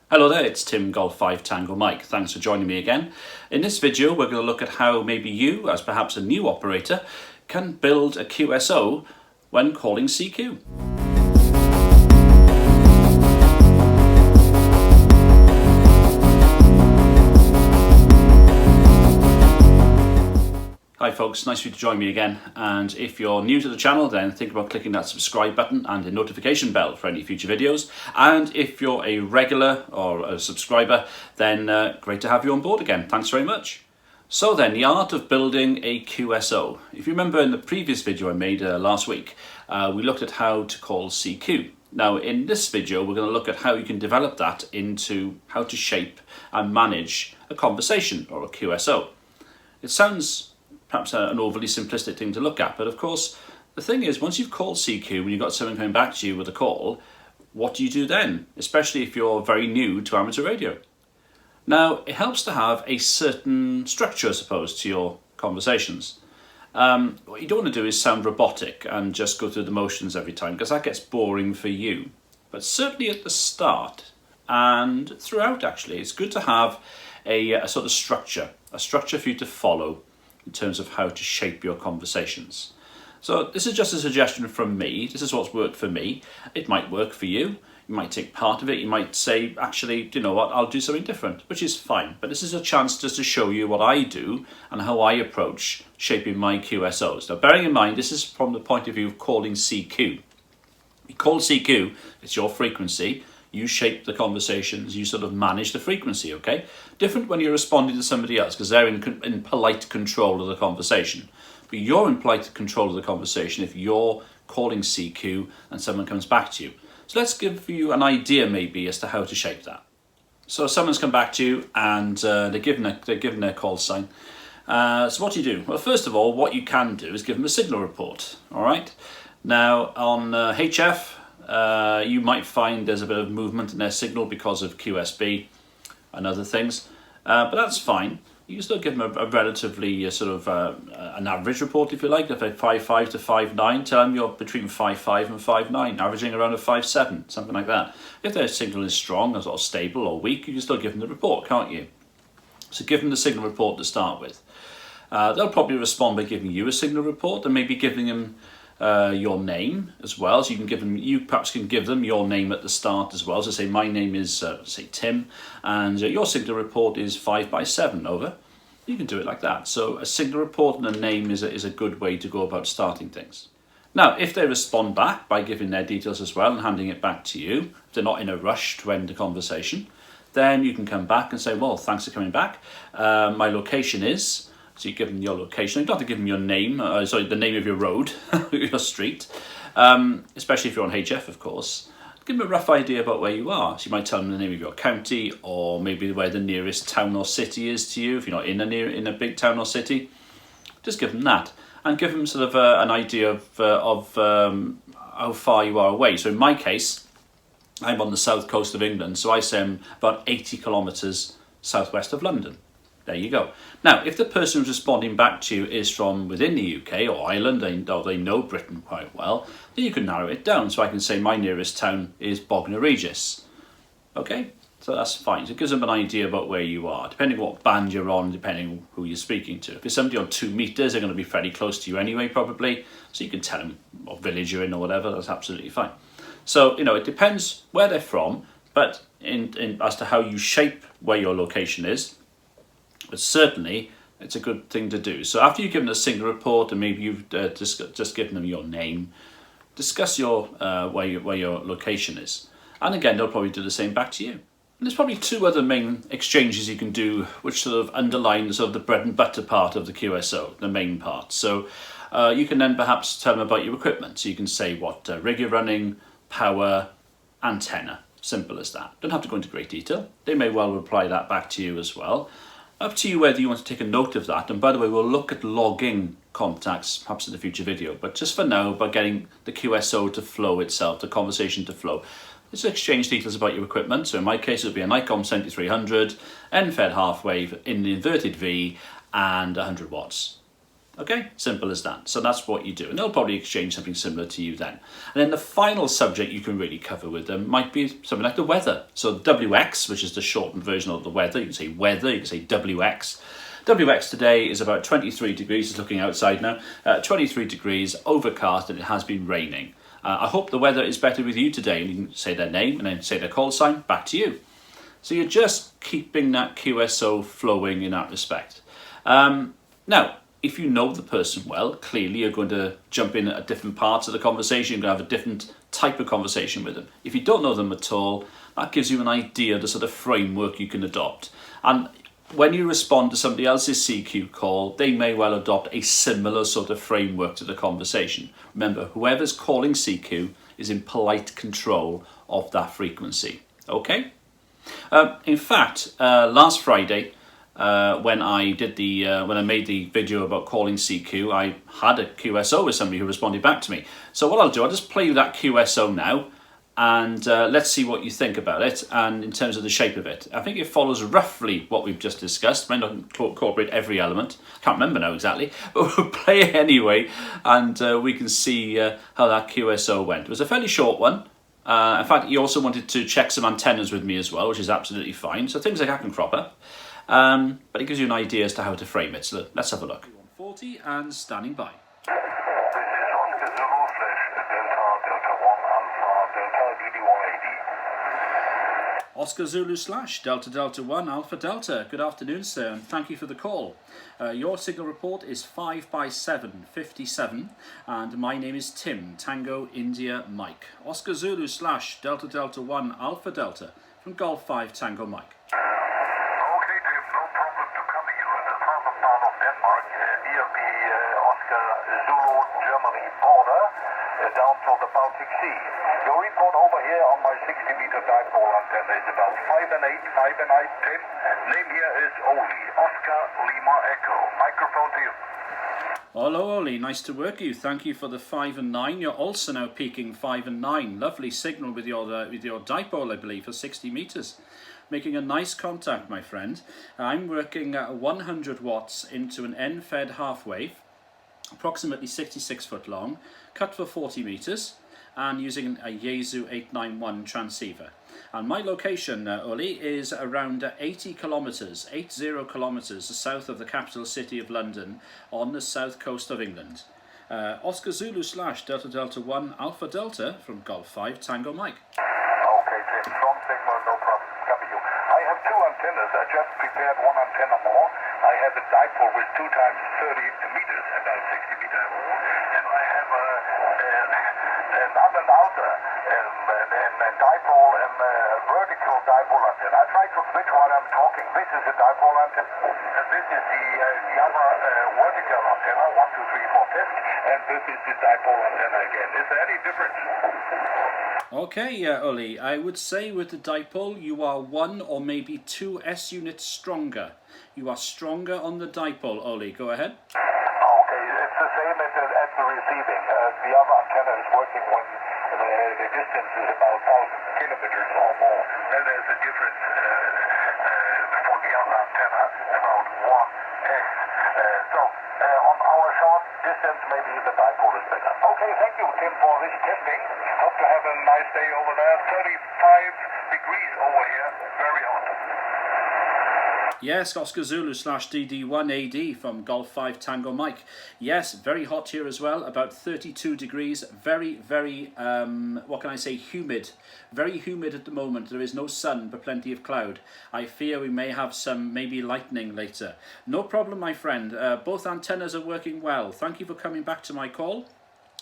Hello there, it's Tim Golf 5 Tango Mike. Thanks for joining me again. In this video we're going to look at how maybe you, as perhaps a new operator, can build a QSO when calling CQ. Hi folks, nice for you to join me again, and if you're new to the channel then think about clicking that subscribe button and the notification bell for any future videos, and if you're a regular or a subscriber then great to have you on board again. Thanks very much. So then, the art of building a QSO. If you remember in the previous video I made last week, we looked at how to call CQ. Now in this video we're going to look at how you can develop that into how to shape and manage a conversation or a QSO. It sounds perhaps an overly simplistic thing to look at, but of course the thing is, once you've called CQ and you've got someone coming back to you with a call, what do you do then, especially if you're very new to amateur radio? Now it helps to have a certain structure, I suppose, to your conversations. What you don't want to do is sound robotic and just go through the motions every time, because that gets boring for you. But certainly at the start and throughout, actually, it's good to have a sort of structure for you to follow in terms of how to shape your conversations. So this is just a suggestion from me. This is what's worked for me. It might work for you. You might take part of it. You might say, actually, do you know what, I'll do something different, which is fine. But this is a chance just to show you what I do and how I approach shaping my QSOs. Now, bearing in mind, this is from the point of view of calling CQ. You call CQ, it's your frequency. You shape the conversations, you sort of manage the frequency, okay? Different when you're responding to somebody else, because they're in polite control of the conversation. But you're in polite control of the conversation if you're calling CQ and someone comes back to you. So let's give you an idea maybe as to how to shape that. So someone's come back to you and they're given their call sign. So what do you do? Well, first of all, what you can do is give them a signal report, all right? Now on HF, you might find there's a bit of movement in their signal because of QSB and other things, but that's fine. You can still give them a relatively an average report, if you like. If they're 5.5 to 5.9, tell them you're between 5.5 and 5.9, averaging around a 5.7, something like that. If their signal is strong or sort of stable or weak, you can still give them the report, can't you? So give them the signal report to start with. They'll probably respond by giving you a signal report and maybe giving them your name as well. So you perhaps can give them your name at the start as well. So say my name is say Tim, and your signal report is 5/7, over. You can do it like that. So a signal report and a name is a good way to go about starting things. Now if they respond back by giving their details as well and handing it back to you, if they're not in a rush to end the conversation, then you can come back and say, well, thanks for coming back. My location is... So you give them your location. You don't have to give them your name, the name of your road, your street, especially if you're on HF, of course. Give them a rough idea about where you are. So you might tell them the name of your county, or maybe where the nearest town or city is to you, if you're not in a big town or city. Just give them that, and give them sort of an idea of how far you are away. So in my case, I'm on the south coast of England, so I say I'm about 80 kilometres southwest of London. There you go. Now, if the person who's responding back to you is from within the UK or Ireland, or they know Britain quite well, then you can narrow it down. So I can say my nearest town is Bognor Regis. Okay, so that's fine. So it gives them an idea about where you are, depending what band you're on, depending on who you're speaking to. If it's somebody on 2 meters, they're going to be fairly close to you anyway, probably. So you can tell them what village you're in or whatever. That's absolutely fine. So, it depends where they're from, but as to how you shape where your location is. But certainly, it's a good thing to do. So after you've given a signal report and maybe you've just given them your name, discuss where your location is. And again, they'll probably do the same back to you. And there's probably 2 other main exchanges you can do, which sort of underline sort of the bread and butter part of the QSO, the main part. So you can then perhaps tell them about your equipment. So you can say what rig you're running, power, antenna. Simple as that. Don't have to go into great detail. They may well reply that back to you as well. Up to you whether you want to take a note of that. And by the way, we'll look at logging contacts perhaps in a future video. But just for now, by getting the QSO to flow itself, the conversation to flow, let's exchange details about your equipment. So in my case, it would be a Nikon 7300, end-fed half wave in the inverted V, and 100 watts. Okay, simple as that. So that's what you do. And they'll probably exchange something similar to you then. And then the final subject you can really cover with them might be something like the weather. So WX, which is the shortened version of the weather. You can say weather, you can say WX. WX today is about 23 degrees, it's looking outside now. 23 degrees, overcast, and it has been raining. I hope the weather is better with you today. And you can say their name and then say their call sign, back to you. So you're just keeping that QSO flowing in that respect. Now, if you know the person well, clearly you're going to jump in at different parts of the conversation. You're going to have a different type of conversation with them. If you don't know them at all, that gives you an idea of the sort of framework you can adopt. And when you respond to somebody else's CQ call, they may well adopt a similar sort of framework to the conversation. Remember, whoever's calling CQ is in polite control of that frequency. Okay? In fact, last Friday, when I made the video about calling CQ, I had a QSO with somebody who responded back to me. So what I'll do, I'll just play you that QSO now, and let's see what you think about it, and in terms of the shape of it. I think it follows roughly what we've just discussed. Might not incorporate every element. Can't remember now exactly, but we'll play it anyway, and we can see how that QSO went. It was a fairly short one. In fact, he also wanted to check some antennas with me as well, which is absolutely fine. So things like that can crop up. But it gives you an idea as to how to frame it. So let's have a look. 140 and standing by. This is Oscar Zulu /Delta Delta 1 Alpha Delta DD180. Oscar Zulu / Delta Delta 1 Alpha Delta. Good afternoon, sir, and thank you for the call. Your signal report is 5x757, and my name is Tim, Tango India Mike. Oscar Zulu / Delta Delta 1 Alpha Delta from Golf 5 Tango Mike. Down to the Baltic Sea. Your report over here on my 60-meter dipole antenna is about 5 and 8, 5 and 8, 10. Name here is Oli, Oscar Lima Echo. Microphone to you. Hello, Oli. Nice to work with you. Thank you for the 5 and 9. You're also now peaking 5 and 9. Lovely signal with your dipole, I believe, for 60 meters. Making a nice contact, my friend. I'm working at 100 watts into an N-fed half wave, approximately 66 foot long, cut for 40 meters, and using a Yaesu 891 transceiver. And my location, Oli, is around 80 kilometers south of the capital city of London, on the south coast of England. Oscar Zulu / Delta Delta 1 Alpha Delta from Golf 5 Tango Mike. Okay, Tim, strong signal, no problem. Copy you. I have two antennas. I just prepared one antenna more. I have a dipole with 2 times 30 meters, about 60 meters. And I have an up and outer and a dipole and a vertical dipole antenna. I try to switch while I'm talking. This is a dipole antenna, and this is the other vertical antenna, 1, 2, 3, 4, 5, and this is the dipole antenna again. Is there any difference? Okay, Oli, I would say with the dipole you are 1 or maybe 2 S units stronger. You are stronger on the dipole, Oli. Go ahead. Okay, it's the same as the receiving. The other antenna is working when the distance is about 1,000 kilometers or more. Then there's a difference for the other antenna, about 1 S. So on our short distance, maybe the dipole is better. Okay, thank you, Tim, for this testing. Hope to have a nice day over there. 35 degrees over here, very hot. Yes, Oscar Zulu / DD1AD from Golf 5 Tango Mike. Yes, very hot here as well, about 32 degrees, very, what can I say, humid. Very humid at the moment. There is no sun, but plenty of cloud. I fear we may have some, maybe lightning later. No problem, my friend. Both antennas are working well. Thank you for coming back to my call.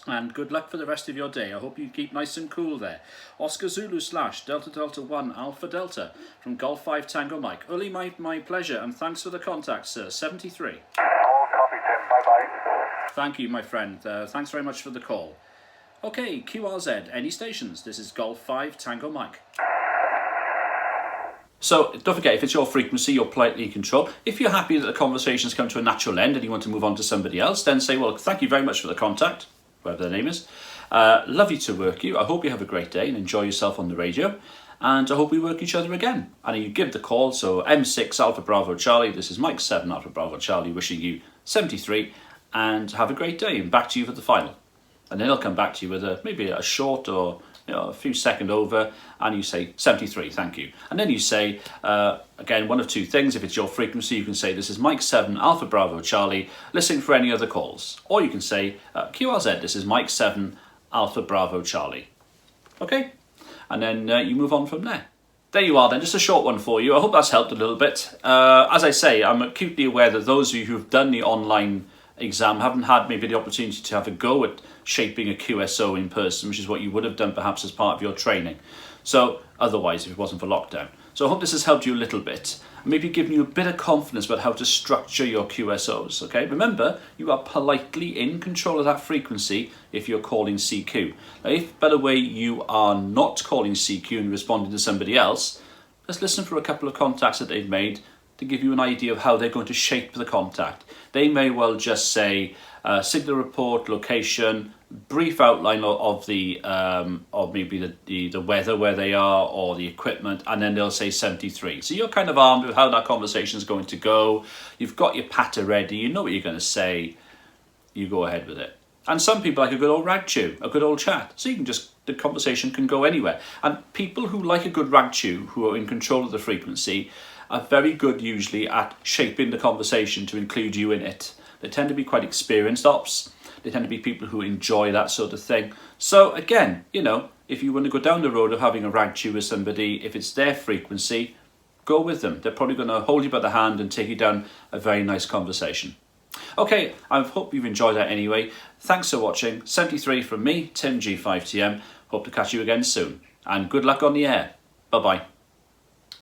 And good luck for the rest of your day. I hope you keep nice and cool there. Oscar Zulu / Delta Delta 1 Alpha Delta from Golf 5 Tango Mike. Uli, my pleasure, and thanks for the contact, sir. 73. All copy, Tim. Bye-bye. Thank you, my friend. Thanks very much for the call. Okay, QRZ, any stations. This is Golf 5 Tango Mike. So don't forget, if it's your frequency, you're politely in control. If you're happy that the conversation's come to a natural end and you want to move on to somebody else, then say, well, thank you very much for the contact, whatever their name is. Lovely to work you. I hope you have a great day and enjoy yourself on the radio. And I hope we work each other again. And you give the call, so M6 Alpha Bravo Charlie. This is Mike 7 Alpha Bravo Charlie wishing you 73 and have a great day, and back to you for the final. And then he'll come back to you with maybe a short or a few second over, and you say 73, thank you. And then you say, again, one of two things. If it's your frequency, you can say, this is Mike 7 Alpha Bravo Charlie, listening for any other calls. Or you can say, QRZ, this is Mike 7 Alpha Bravo Charlie. Okay? And then you move on from there. There you are then, just a short one for you. I hope that's helped a little bit. As I say, I'm acutely aware that those of you who've done the online exam haven't had maybe the opportunity to have a go at shaping a QSO in person, which is what you would have done perhaps as part of your training. So otherwise, if it wasn't for lockdown. So I hope this has helped you a little bit, and maybe given you a bit of confidence about how to structure your QSOs, okay? Remember, you are politely in control of that frequency if you're calling CQ. Now, if, by the way, you are not calling CQ and responding to somebody else, let's listen for a couple of contacts that they've made to give you an idea of how they're going to shape the contact. They may well just say signal report, location, brief outline of the of maybe the weather where they are or the equipment, and then they'll say 73. So you're kind of armed with how that conversation is going to go. You've got your patter ready. You know what you're going to say. You go ahead with it. And some people like a good old rag chew, a good old chat. So you can the conversation can go anywhere. And people who like a good rag chew, who are in control of the frequency, are very good usually at shaping the conversation to include you in it. They tend to be quite experienced ops. They tend to be people who enjoy that sort of thing. So again, if you want to go down the road of having a rag chew with somebody, if it's their frequency, go with them. They're probably going to hold you by the hand and take you down a very nice conversation. Okay, I hope you've enjoyed that anyway. Thanks for watching. 73 from me, Tim G5TM. Hope to catch you again soon. And good luck on the air. Bye-bye.